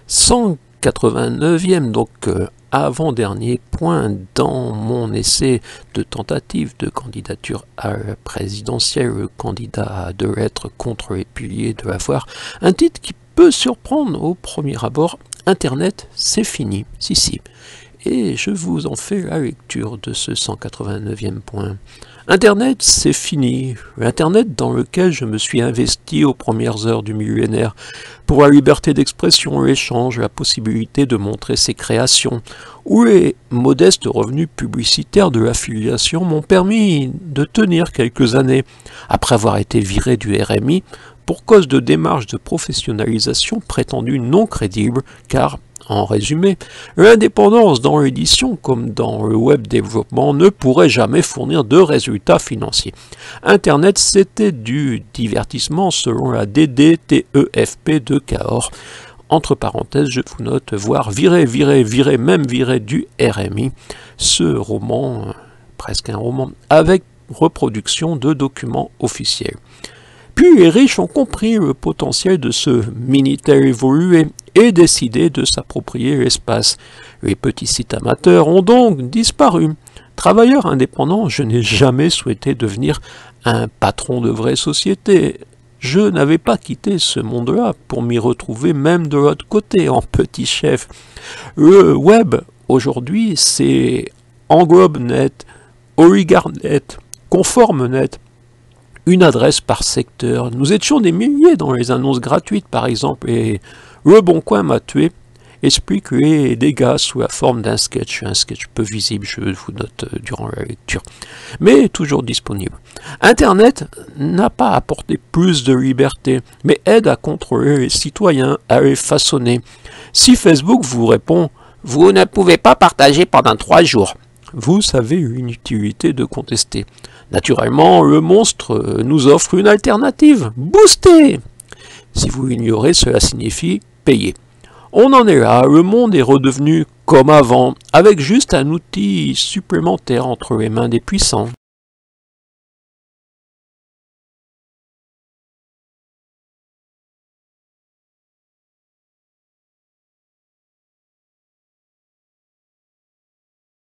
189e, donc avant-dernier point dans mon essai de tentative de candidature à la présidentielle. Le candidat devrait être contre les piliers de l'avoir. Un titre qui peut surprendre au premier abord. Internet, c'est fini. Si. Et je vous en fais la lecture de ce 189e point. Internet, c'est fini. L'Internet dans lequel je me suis investi aux premières heures du millénaire pour la liberté d'expression, l'échange, la possibilité de montrer ses créations, où les modestes revenus publicitaires de l'affiliation m'ont permis de tenir quelques années, après avoir été viré du RMI pour cause de démarches de professionnalisation prétendues non crédibles, car en résumé, l'indépendance dans l'édition comme dans le web développement ne pourrait jamais fournir de résultats financiers. Internet, c'était du divertissement selon la DDTEFP de Cahors. Entre parenthèses, je vous note, voire virer du RMI, ce roman, presque un roman, avec reproduction de documents officiels. Puis les riches ont compris le potentiel de ce Minitel évolué et décidé de s'approprier l'espace. Les petits sites amateurs ont donc disparu. Travailleur indépendant, je n'ai jamais souhaité devenir un patron de vraie société. Je n'avais pas quitté ce monde-là pour m'y retrouver même de l'autre côté, en petit chef. Le web, aujourd'hui, c'est EnglobeNet, OligarNet, ConformNet, une adresse par secteur. Nous étions des milliers dans les annonces gratuites, par exemple, et Le Bon Coin m'a tué, explique les dégâts sous la forme d'un sketch, un sketch peu visible, je vous note durant la lecture, mais toujours disponible. Internet n'a pas apporté plus de liberté, mais aide à contrôler les citoyens, à les façonner. Si Facebook vous répond « Vous ne pouvez pas partager pendant 3 jours », vous savez l'inutilité de contester. Naturellement, le monstre nous offre une alternative. Booster! Si vous l'ignorez, cela signifie payer. On en est là, le monde est redevenu comme avant, avec juste un outil supplémentaire entre les mains des puissants.